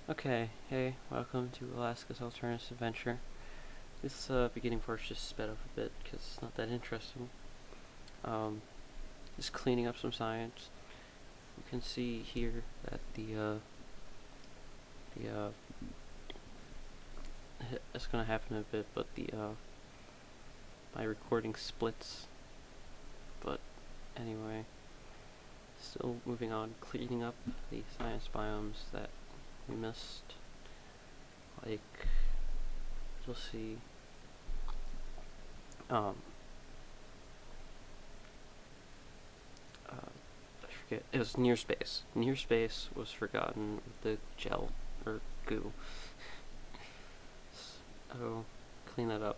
Okay, hey, welcome to Alaska's Alternis adventure. This beginning portion just sped up a bit because it's not that interesting. Just cleaning up some science. You can see here that it's gonna happen in a bit, but my recording splits. But anyway, still moving on, cleaning up the science biomes that we missed. Like, you'll see, I forget, it was near space. Near space was forgotten with the gel, or goo. So, clean that up.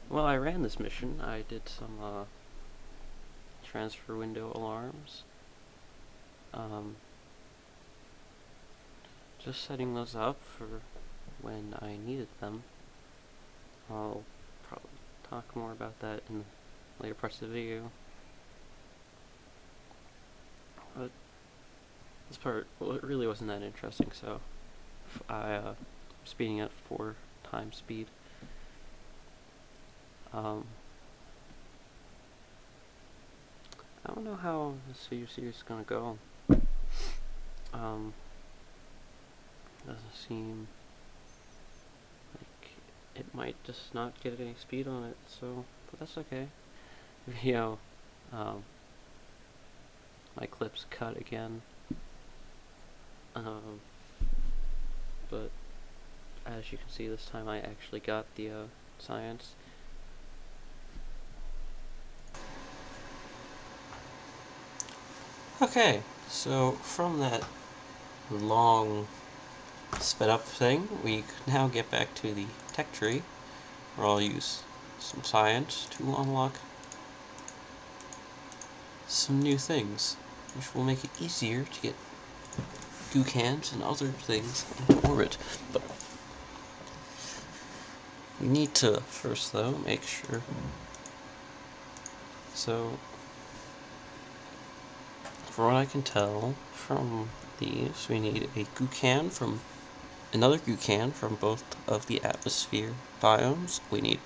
While I ran this mission, I did some, transfer window alarms. Just setting those up for when I needed them. I'll probably talk more about that in later parts of the video. But this part, well, it really wasn't that interesting, so I'm speeding it 4 times speed. I don't know how this video series is gonna go. Doesn't seem like it might just not get any speed on it, so, but that's okay. Video, my clips cut again. But as you can see, this time I actually got the science. Okay, so from that long sped up thing, we could now get back to the tech tree, where I'll use some science to unlock some new things, which will make it easier to get goo cans and other things into orbit. But we need to first, though, make sure. So, for what I can tell from these, we need a goo can from another goo can from both of the atmosphere biomes. We need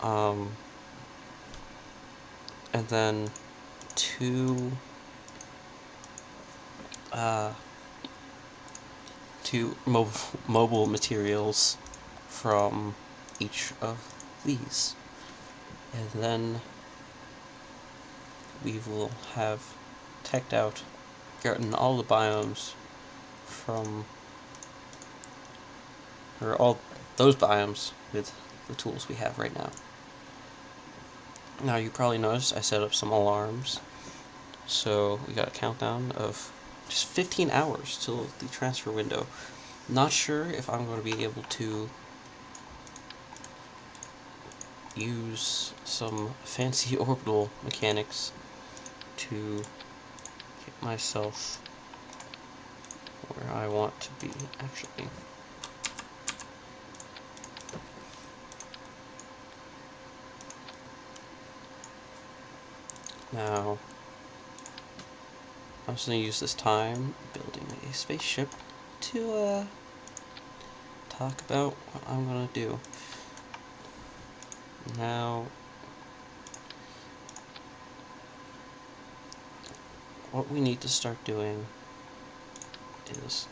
and then two mobile materials from each of these, and then we will have teched out, gotten all the biomes from, or all those biomes with the tools we have right now. Now, you probably noticed I set up some alarms, so we got a countdown of just 15 hours till the transfer window. Not sure if I'm going to be able to use some fancy orbital mechanics to get myself where I want to be, actually. Now, I'm just going to use this time building a spaceship to talk about what I'm going to do. Now, what we need to start doing is,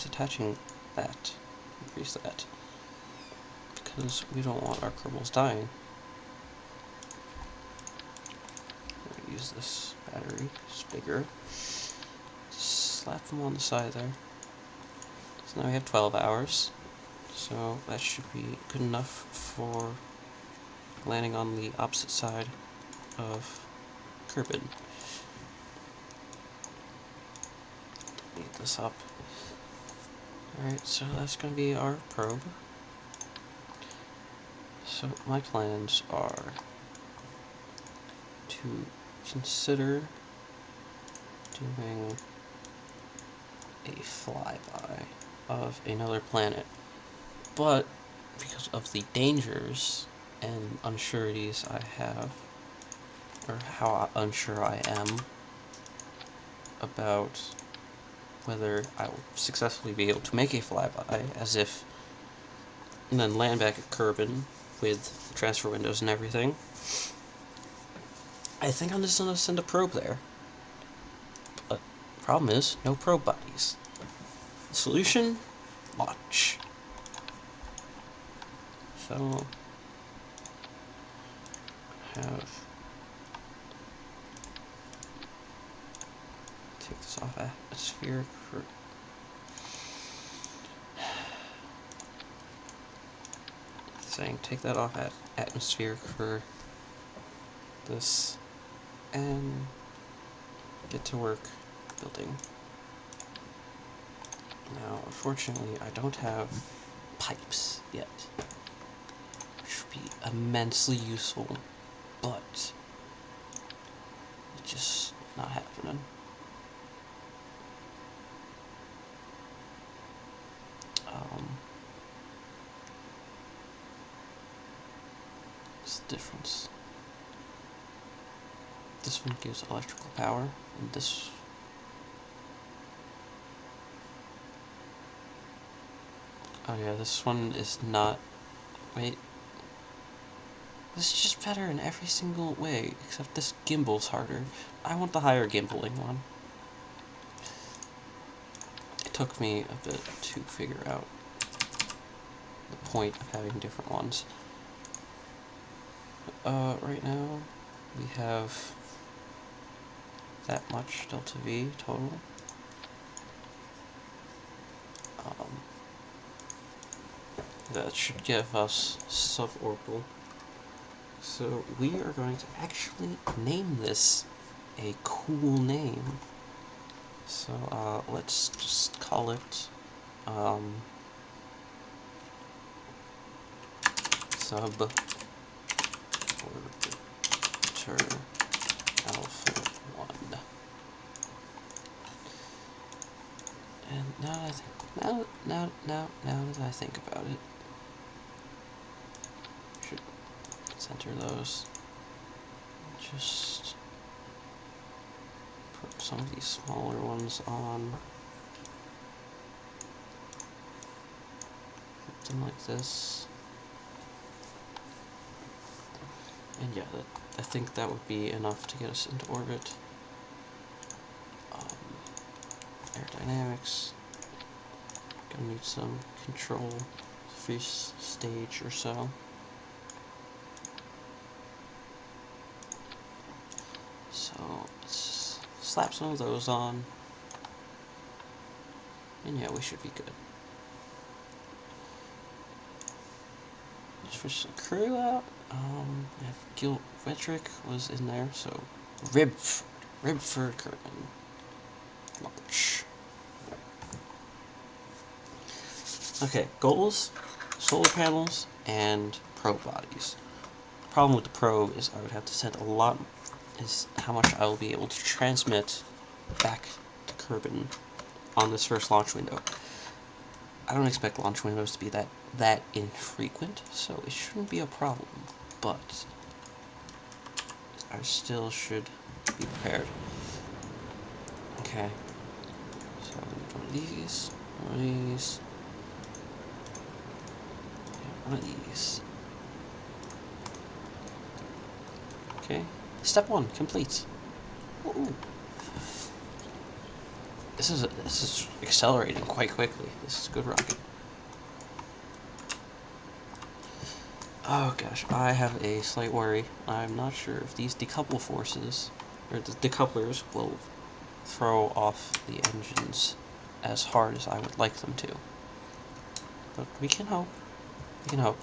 attaching that, increase that, because we don't want our Kerbals dying. Use this battery, it's bigger. Just slap them on the side there. So now we have 12 hours. So that should be good enough for landing on the opposite side of Kerbal. Neat this up. Alright, so that's going to be our probe. So my plans are to consider doing a flyby of another planet, but because of the dangers and unsureties I have, or how unsure I am about whether I will successfully be able to make a flyby, and then land back at Kerbal with the transfer windows and everything. I think I'm just going to send a probe there. But the problem is, no probe bodies. The solution? Launch. So, have... take this off atmospheric for... saying take that off at atmospheric for this, and get to work building. Now, unfortunately, I don't have pipes yet, which would be immensely useful, but it's just not happening. What's the difference? This one gives electrical power, and this... oh yeah, this one is not... wait. This is just better in every single way, except this gimbal's harder. I want the higher gimbaling one. It took me a bit to figure out the point of having different ones. Right now, we have that much delta V total. That should give us suborbital. So we are going to actually name this a cool name. So let's just call it sub orbiter alpha 1. And now that I think about it, should center those. Just put some of these smaller ones on. Put them like this. And yeah, I think that would be enough to get us into orbit. Aerodynamics. Gonna need some control first stage or so. So let's slap some of those on. And yeah, we should be good. Just fish the crew out. Gilvetric was in there, so Ribford Kerbal. Launch. Okay, goals, solar panels, and probe bodies. The problem with the probe is I would have to send a lot, is how much I will be able to transmit back to Kerbal on this first launch window. I don't expect launch windows to be that infrequent, so it shouldn't be a problem, but I still should be prepared. Okay, so one of these, one of these, one of these. Okay, step 1 complete. Ooh. This is accelerating quite quickly. This is a good rocket. Oh gosh, I have a slight worry. I'm not sure if these decouple forces, or the decouplers, will throw off the engines as hard as I would like them to. But we can hope. We can hope.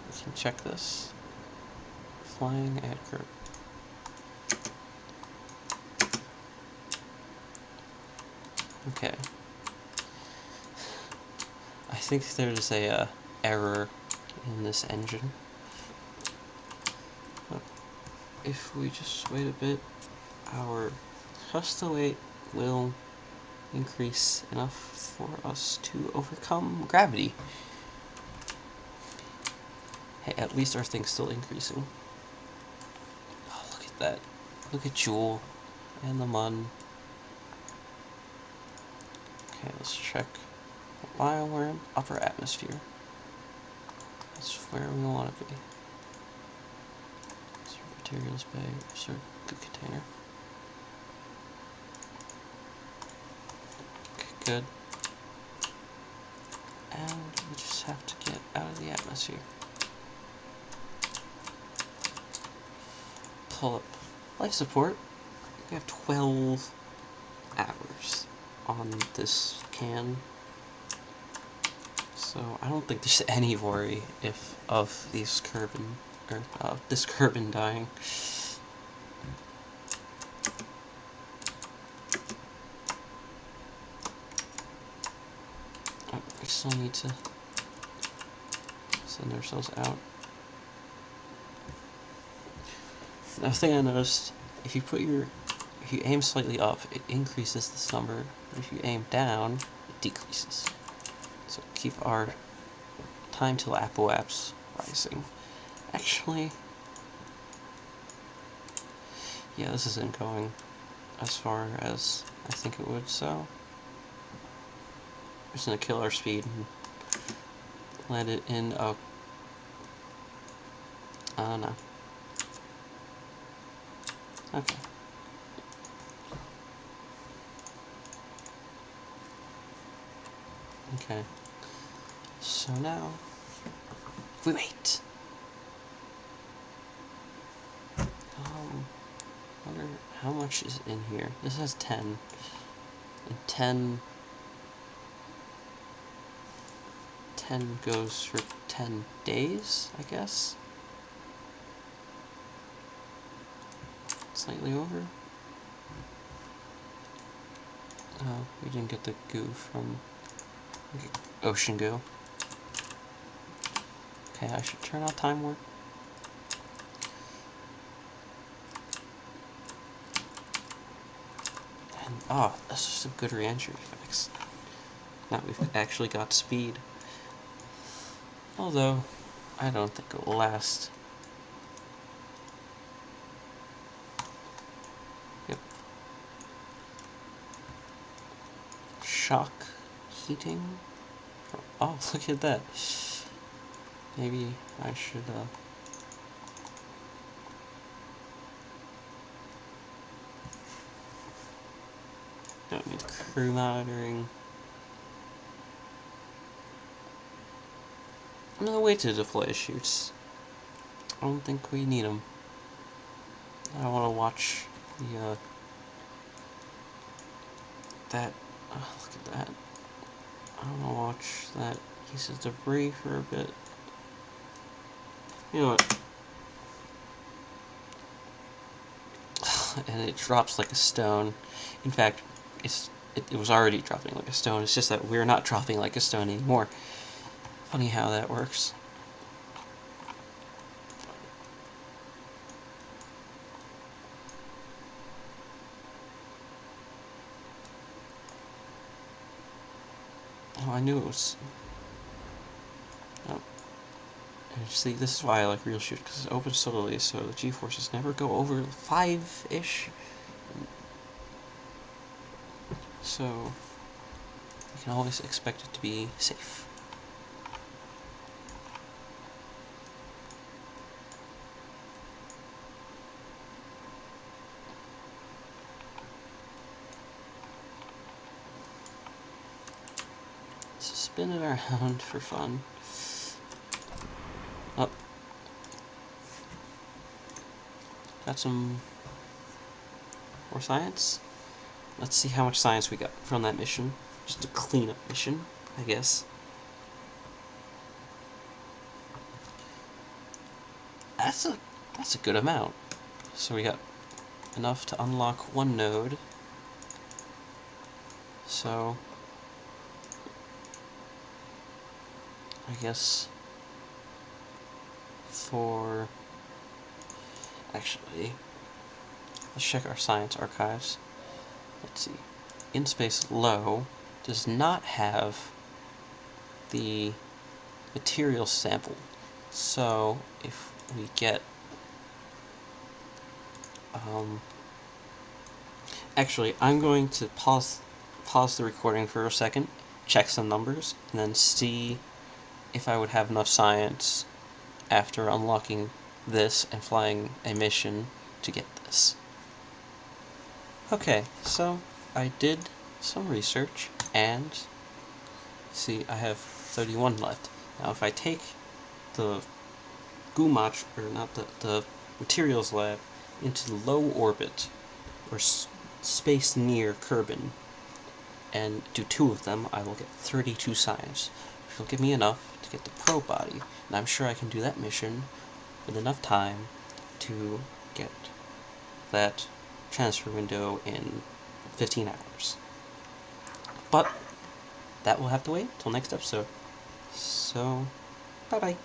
We can check this. Flying at Kerbal. Okay. I think there's a error in this engine. But if we just wait a bit, our thrust to weight will increase enough for us to overcome gravity. Hey, at least our thing's still increasing. Oh, look at that. Look at Jewel and the Mun. Okay, let's check. While we're in upper atmosphere. That's where we want to be. So materials bay, so good container. Okay, good. And we just have to get out of the atmosphere. Pull up life support. We have 12 hours on this can. So I don't think there's any worry of these Kerbin, or this Kerbin dying. Oh, we still need to send ourselves out. Another thing I noticed, if you aim slightly up, it increases this number, but if you aim down, it decreases. So keep our time till apoaps rising. Actually, yeah, this isn't going as far as I think it would, so I'm just gonna kill our speed and land it in, oh no. Okay. Okay. So now, we wait. Wonder how much is in here. This has 10. And 10 goes for 10 days, I guess? Slightly over? Oh, we didn't get the goo from ocean goo. Okay, I should turn off time warp. And, oh, that's just a good re-entry fix. Now we've actually got speed. Although, I don't think it will last. Yep. Shock heating. Oh, look at that. Maybe I should, don't need crew monitoring. Another way to deploy chutes. I don't think we need them. I want to watch the, that, oh, look at that. I want to watch that piece of debris for a bit. You know what? And it drops like a stone. In fact, it was already dropping like a stone. It's just that we're not dropping like a stone anymore. Funny how that works. Oh, I knew it was... Oh. And see, this is why I like RealChute, because it's open solely, so the G-forces never go over 5-ish. So, you can always expect it to be safe. So spin it around for fun. Oh. Got some more science? Let's see how much science we got from that mission. Just a cleanup mission, I guess. That's a good amount. So we got enough to unlock one node. So I guess for actually, let's check our science archives. Let's see. In Space Low does not have the material sample So, if we get... actually, I'm going to pause the recording for a second, check some numbers, and then see if I would have enough science after unlocking this and flying a mission to get this. Okay, so I did some research, and see, I have 31 left. Now, if I take the Gumach, or not the materials lab, into the low orbit, or space near Kerbal, and do 2 of them, I will get 32 science, which will give me enough to get the probe body, and I'm sure I can do that mission with enough time to get that transfer window in 15 hours. But that will have to wait till next episode. So, bye-bye.